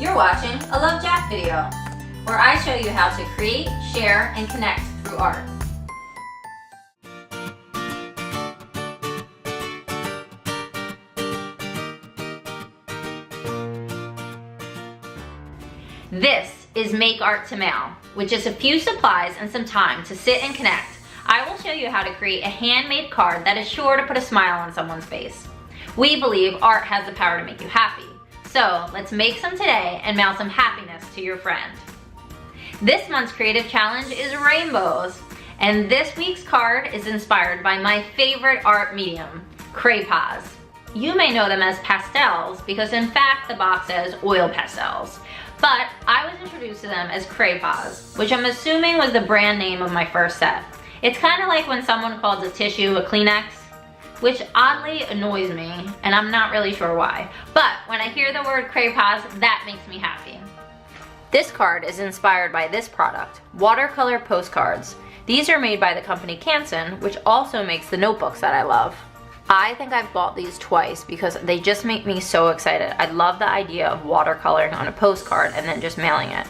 You're watching a Love Jack video, where I show you how to create, share, and connect through art. This is Make Art to Mail, with just a few supplies and some time to sit and connect. I will show you how to create a handmade card that is sure to put a smile on someone's face. We believe art has the power to make you happy. So let's make some today and mail some happiness to your friend. This month's creative challenge is rainbows. And this week's card is inspired by my favorite art medium, crayons. You may know them as pastels because in fact the box says oil pastels. But I was introduced to them as crayons, which I'm assuming was the brand name of my first set. It's kind of like when someone calls a tissue a Kleenex, which oddly annoys me, and I'm not really sure why. But when I hear the word crayons, that makes me happy. This card is inspired by this product, watercolor postcards. These are made by the company Canson, which also makes the notebooks that I love. I think I've bought these twice because they just make me so excited. I love the idea of watercoloring on a postcard and then just mailing it.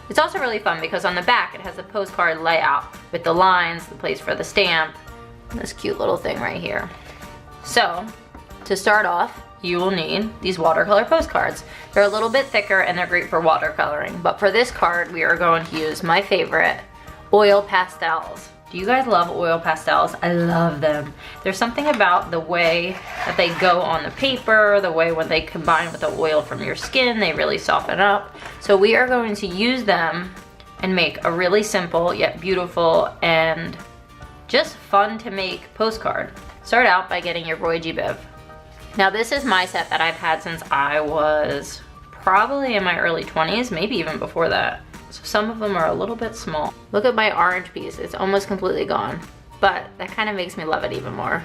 It's also really fun because on the back it has the postcard layout with the lines, the place for the stamp, and this cute little thing right here. So, to start off, you will need these watercolor postcards. They're a little bit thicker and they're great for watercoloring, but for this card we are going to use my favorite, oil pastels. Do you guys love oil pastels? I love them. There's something about the way that they go on the paper, the way when they combine with the oil from your skin, they really soften up. So we are going to use them and make a really simple yet beautiful and just fun to make postcard. Start out by getting your Roy G. Biv. Now this is my set that I've had since I was probably in my early 20s, maybe even before that. So some of them are a little bit small. Look at my orange piece, it's almost completely gone. But that kind of makes me love it even more.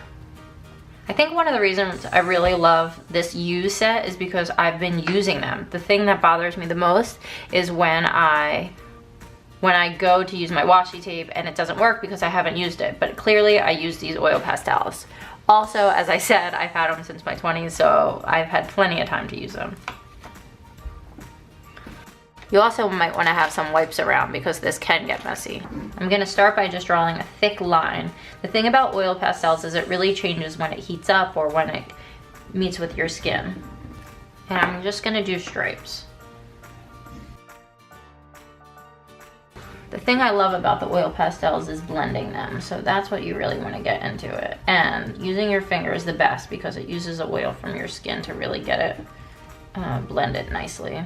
I think one of the reasons I really love this use set is because I've been using them. The thing that bothers me the most is when I go to use my washi tape and it doesn't work because I haven't used it. But clearly I use these oil pastels. Also, as I said, I've had them since my 20s, so I've had plenty of time to use them. You also might want to have some wipes around because this can get messy. I'm going to start by just drawing a thick line. The thing about oil pastels is it really changes when it heats up or when it meets with your skin. And I'm just going to do stripes. The thing I love about the oil pastels is blending them, so that's what you really want to get into it. And using your finger is the best because it uses the oil from your skin to really get it blended nicely.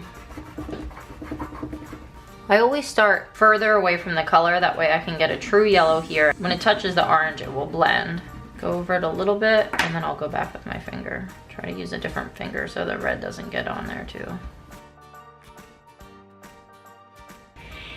I always start further away from the color, that way I can get a true yellow here. When it touches the orange, it will blend. Go over it a little bit, and then I'll go back with my finger. Try to use a different finger so the red doesn't get on there too.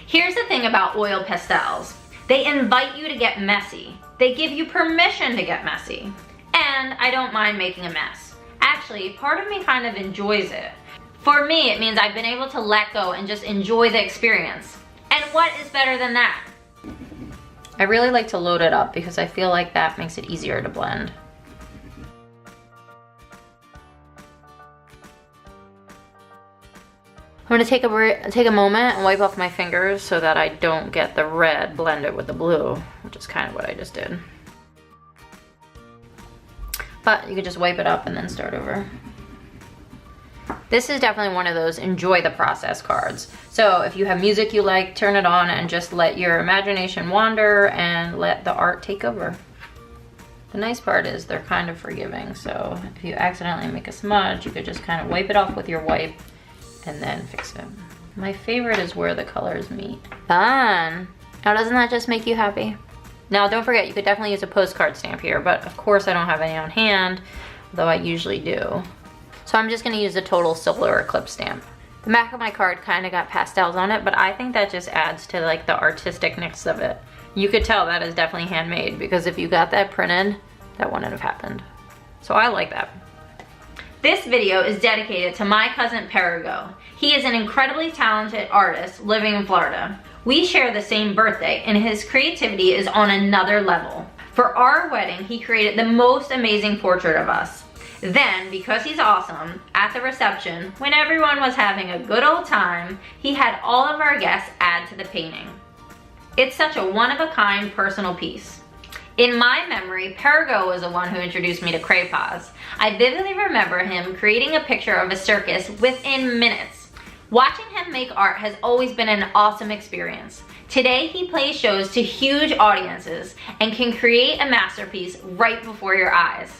Here's the thing about oil pastels. They invite you to get messy. They give you permission to get messy. And I don't mind making a mess. Actually, part of me kind of enjoys it. For me, it means I've been able to let go and just enjoy the experience. And what is better than that? I really like to load it up because I feel like that makes it easier to blend. I'm gonna take a moment and wipe off my fingers so that I don't get the red blended with the blue, which is kind of what I just did. But you could just wipe it up and then start over. This is definitely one of those enjoy the process cards. So if you have music you like, turn it on and just let your imagination wander and let the art take over. The nice part is they're kind of forgiving, so if you accidentally make a smudge, you could just kind of wipe it off with your wipe and then fix it. My favorite is where the colors meet. Fun! Now doesn't that just make you happy? Now don't forget, you could definitely use a postcard stamp here, but of course I don't have any on hand, though I usually do. So I'm just gonna use a total silver clip stamp. The back of my card kind of got pastels on it, but I think that just adds to like the artisticness of it. You could tell that is definitely handmade because if you got that printed, that wouldn't have happened. So I like that. This video is dedicated to my cousin Perego. He is an incredibly talented artist living in Florida. We share the same birthday and his creativity is on another level. For our wedding, he created the most amazing portrait of us. Then, because he's awesome, at the reception, when everyone was having a good old time, he had all of our guests add to the painting. It's such a one-of-a-kind personal piece. In my memory, Perego was the one who introduced me to crayons. I vividly remember him creating a picture of a circus within minutes. Watching him make art has always been an awesome experience. Today, he plays shows to huge audiences and can create a masterpiece right before your eyes.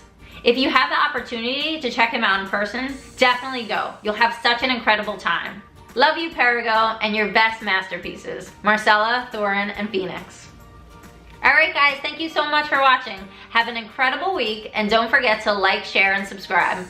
If you have the opportunity to check him out in person, definitely go. You'll have such an incredible time. Love you, Perego, and your best masterpieces, Marcella, Thorin, and Phoenix. All right, guys, thank you so much for watching. Have an incredible week, and don't forget to like, share, and subscribe.